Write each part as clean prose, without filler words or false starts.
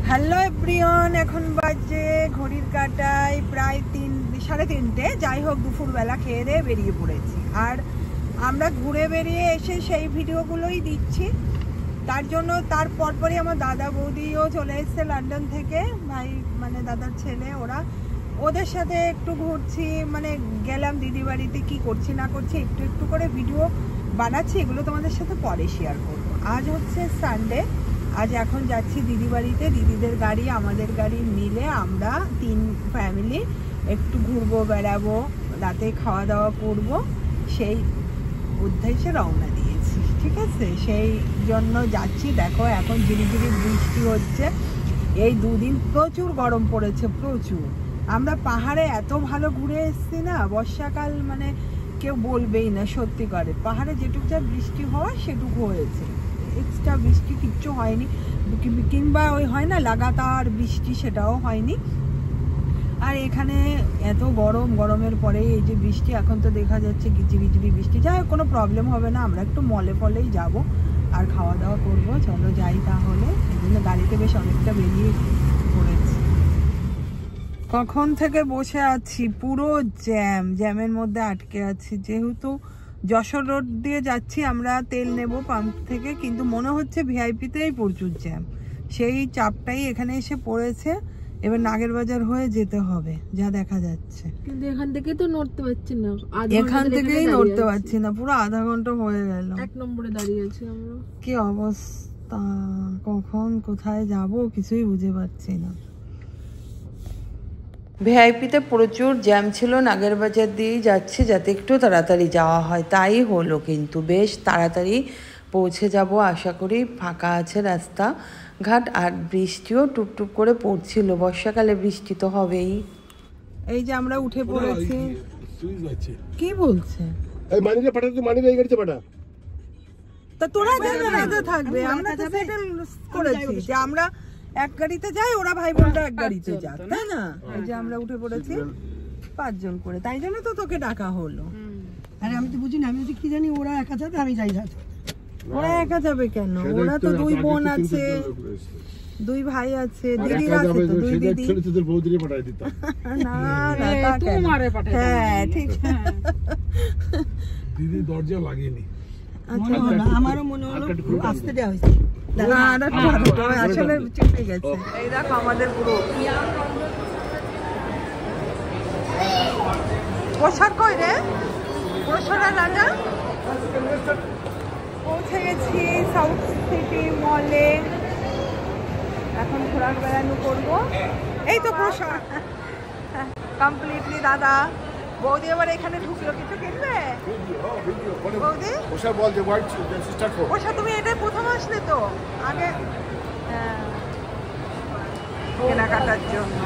Hello everyone, এখন বাজে ঘড়ির কাঁটায় প্রায় 3:30। যাই হোক, দুপুরবেলা খেয়ে দিয়ে বেরিয়ে পড়েছি। আর আমরা ঘুরে বেরিয়ে এসে সেই ভিডিওগুলোই দিচ্ছি। তার জন্য তার পরপরই আমার দাদা বৌদিও চলে এসছে লন্ডন থেকে, ভাই মানে দাদার ছেলে। ওদের সাথে একটু ঘুরছি, মানে গেলাম দিদি বাড়িতে, কি করছি না করছি একটু একটু করে ভিডিও বানাচ্ছি। এগুলো তোমাদের সাথে পরে শেয়ার করবো। আজ হচ্ছে সানডে, আজ এখন যাচ্ছি দিদি বাড়িতে। দিদিদের গাড়ি আমাদের গাড়ি মিলে আমরা 3 ফ্যামিলি একটু ঘুরবো, বেড়াবো, রাতে খাওয়া দাওয়া করব, সেই উদ্দেশ্যে রওনা দিয়েছি। ঠিক আছে, সেই জন্য যাচ্ছি। দেখো এখন ঝিরিঝিরি বৃষ্টি হচ্ছে। এই 2 দিন প্রচুর গরম পড়েছে, প্রচুর। আমরা পাহাড়ে এত ভালো ঘুরে এসেছি না, বর্ষাকাল মানে কেউ বলবেই না। সত্যি করে পাহাড়ে যেটুকু যা বৃষ্টি হওয়া সেটুকু হয়েছে, এক্সট্রা বৃষ্টি কিচ্ছু হয়নি। কিংবা ওই হয় না লাগাতার বৃষ্টি, সেটাও হয়নি। আর এখানে এত গরম, গরমের পরে এই যে বৃষ্টি, এখন তো দেখা যাচ্ছে ঝিরিঝিরি বৃষ্টি। যাই হোক, কোনো প্রবলেম হবে না। আমরা একটু মলে ফলেই যাব আর খাওয়া দাওয়া করব। চলো যাই তাহলে। এই জন্য গাড়িতে বেশ অনেকটা বেরিয়ে পড়েছি। কখন থেকে বসে আছি, পুরো জ্যামের মধ্যে আটকে আছি। যেহেতু যশোর রোড দিয়ে যাচ্ছি আমরা, তেল নেব পাম্প থেকে, কিন্তু মনে হচ্ছে ভিআইপিতেই প্রচুর জ্যাম। সেই চাপটাই এখানে এসে পড়েছে। এবার নাগেরবাজার হয়ে যেতে হবে যা দেখা যাচ্ছে। কিন্তু এখান থেকে তো নড়তে পারছি না, এখান থেকেই নড়তে পারছি না, পুরো আধা ঘন্টা হয়ে গেল। 1 নম্বরে দাঁড়িয়ে আছি আমরা। কি অবস্থা, কখন কোথায় যাব কিছুই বুঝে পাচ্ছি না। ভিআইপিতে প্রচুর জ্যাম ছিল, নাগেরবাজার দিয়েই যাচ্ছি যাতে একটু তাড়াতাড়ি যাওয়া হয়। তাই হলো, কিন্তু বেশ তাড়াতাড়ি পৌঁছে যাব আশা করি। ফাঁকা আছে রাস্তা ঘাট, আর বৃষ্টিও টুপটুপ করে পড়ছিল। বর্ষাকালে বৃষ্টি তো হবেই। এই যে আমরা উঠে পড়েছি। কি বলছে? তা তোরা যাবে থাকবে, আমরা তো সেটেল করেছি যে আমরা এক গাড়িতে যাই, ওরা ভাই বোনরা এক গাড়িতে যাক, তাই না? এই যে আমরা উঠে পড়েছি 5 জন করে, তাই জন্য তো তোকে ডাকা হলো। আরে আমি তো বুঝি না, আমি যদি কি জানি ওরা একা যাবে আমি যাই যাচ্ছি। ওরা একা যাবে কেন? ওরা তো 2 বোন আছে, 2 ভাই আছে, দিদি আছে তো, 2 দিদি। তোদের বৌদিরে পাঠাই দিতাম। না না, তা তোমারে পাঠাই। হ্যাঁ ঠিক। দিদি দরজা লাগেনি। আমারও মনে হলো আসতে দেওয়া হয়েছে। আসলে চেপে গেছে। এই দেখো আমাদের পুরো পোশাক কই রে, পোশাকের রাজা। পৌঁছে গেছি সাউথ সিটি মলে। এখন ঘোরার বেড়ানো করবো। এই তো পোশাক কমপ্লিটলি। দাদা বৌদি এবার এখানে ঢুকলো, কিছু কিনবে বৌদি? ওষা তুমি এটাই প্রথম আসলে তো আগে কেনাকাটার জন্য।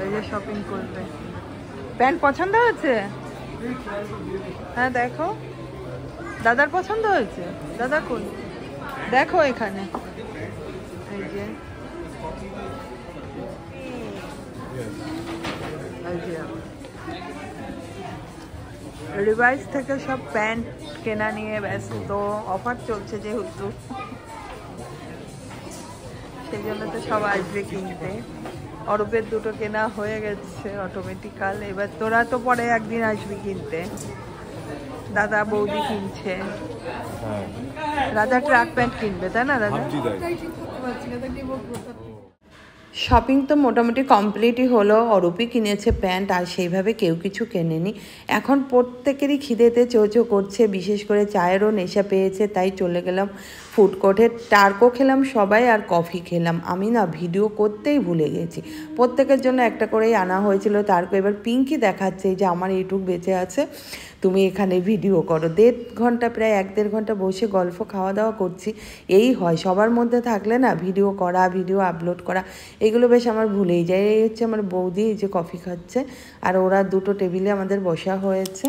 এই যে শপিং করবে। প্যান্ট পছন্দ হয়েছে? হ্যাঁ দেখো, দাদার পছন্দ হয়েছে। দাদা কোন দেখো এখানে, এই যে রিভাইস থেকে সব প্যান্ট কেনা নিয়ে ব্যস্ত। অফার চলছে যেহেতু, সেই জন্য তো সব আসবে কিনতে। অরূপের 2টো কেনা হয়ে গেছে অটোমেটিক্যাল। এবার তোরা তো পরে একদিন আসবি কিনতে। দাদা বৌদি কিনছে। রাজা ট্র্যাক প্যান্ট কিনবে, তাই না দাদা? শপিং তো মোটামুটি কমপ্লিটই হলো। অরূপই কিনেছে প্যান্ট, আর সেইভাবে কেউ কিছু কেনেনি। এখন প্রত্যেকেরই খিদেতে চোচো করছে, বিশেষ করে চায়েরও নেশা পেয়েছে। তাই চলে গেলাম ফুড কোর্টে। টার্কো খেলাম সবাই, আর কফি খেলাম। আমি না ভিডিও করতেই ভুলে গেছি। প্রত্যেকের জন্য একটা করেই আনা হয়েছিল টার্কো। এবার পিঙ্কি দেখাচ্ছে যে আমার এইটুক বেঁচে আছে, তুমি এখানে ভিডিও করো। 1.5 ঘন্টা, প্রায় 1-1.5 ঘন্টা বসে গল্প খাওয়া দাওয়া করছি। এই হয় সবার মধ্যে থাকলে না, ভিডিও করা, ভিডিও আপলোড করা, এগুলো বেশ আমার ভুলেই যায়। এই হচ্ছে আমার বৌদি, এই যে কফি খাচ্ছে, আর ওরা 2টো টেবিলে আমাদের বসা হয়েছে।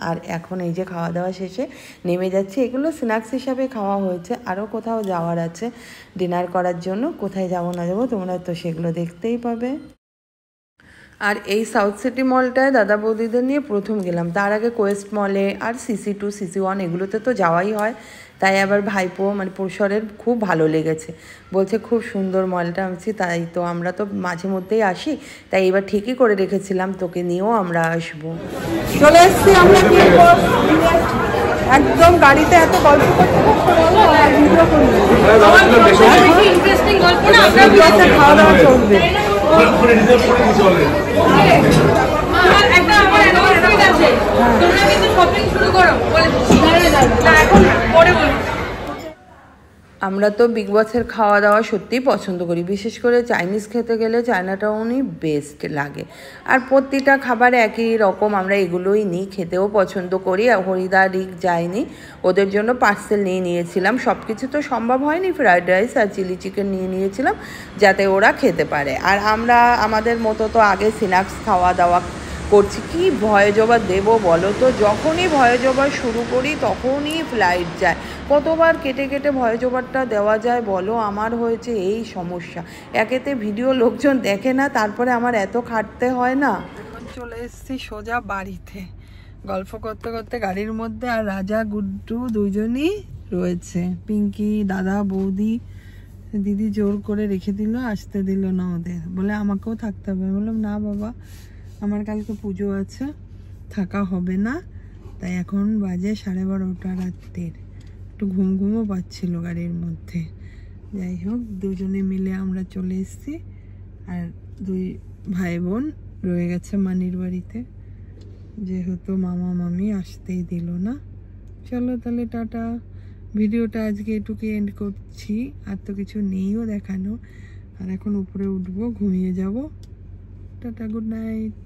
আর এখন এই যে খাওয়া দাওয়া শেষে নেমে যাচ্ছি। এগুলো স্ন্যাক্স হিসাবে খাওয়া হয়েছে, আরও কোথাও যাওয়ার আছে ডিনার করার জন্য। কোথায় যাবো না যাবো তোমরা তো সেগুলো দেখতেই পাবে। আর এই সাউথ সিটি মলটায় দাদা বৌদিদের নিয়ে প্রথম গেলাম। তার আগে কোয়েস্ট মলে আর CC2 CC1 এগুলোতে তো যাওয়াই হয়। তাই আবার ভাইপো মানে পরিসরের খুব ভালো লেগেছে, বলছে খুব সুন্দর মলটা। আমি তাই তো আমরা তো মাঝে মধ্যেই আসি, তাই এবার ঠিকই করে রেখেছিলাম তোকে নিয়েও আমরা আসবো। চলে এসছি আমরা একদম গাড়িতে এত গল্প করতে খাওয়া দাওয়া চলবে। আমরা তো বিগ বসের খাওয়া দাওয়া সত্যিই পছন্দ করি, বিশেষ করে চাইনিজ খেতে গেলে চায়নাটাউনই বেস্ট লাগে। আর প্রতিটা খাবার একই রকম, আমরা এগুলোই নিই, খেতেও পছন্দ করি। হরিদা রিক যায়নি, ওদের জন্য পার্সেল নিয়ে নিয়েছিলাম। সব কিছু তো সম্ভব হয়নি, ফ্রাইড রাইস আর চিলি চিকেন নিয়ে নিয়েছিলাম যাতে ওরা খেতে পারে। আর আমরা আমাদের মতো তো আগে স্ন্যাক্স খাওয়া দাওয়া করছি। কি ভয়ে জবা দেবো বলো তো, যখনই ভয়ে জবা শুরু করি তখনই ফ্লাইট যায়। কতবার কেটে কেটে ভয়ে জবারটা দেওয়া যায় বলো। আমার হয়েছে এই সমস্যা, একেতে ভিডিও লোকজন দেখে না, তারপরে আমার এত খাটতে হয় না। চলে এসেছি সোজা বাড়িতে, গল্প করতে করতে গাড়ির মধ্যে। আর রাজা গুড্ডু দুজনই রয়েছে, পিঙ্কি দাদা বৌদি। দিদি জোর করে রেখে দিল, আসতে দিল না ওদের, বলে আমাকেও থাকতে হবে। আমি বললাম না বাবা, আমার কালকে পুজো আছে, থাকা হবে না। তাই এখন বাজে 12:30 রাত্রের, একটু ঘুম ঘুমও পাচ্ছিল গাড়ির মধ্যে। যাই হোক, দুজনে মিলে আমরা চলে এসেছি। আর দুই ভাই বোন রয়ে গেছে মানির বাড়িতে, যেহেতু মামা মামি আসতেই দিল না। চলো তাহলে টাটা, ভিডিওটা আজকে এটুকু এন্ড করছি। আর তো কিছু নেইও দেখানো। আর এখন উপরে উঠবো, ঘুমিয়ে যাব। Tata, good night.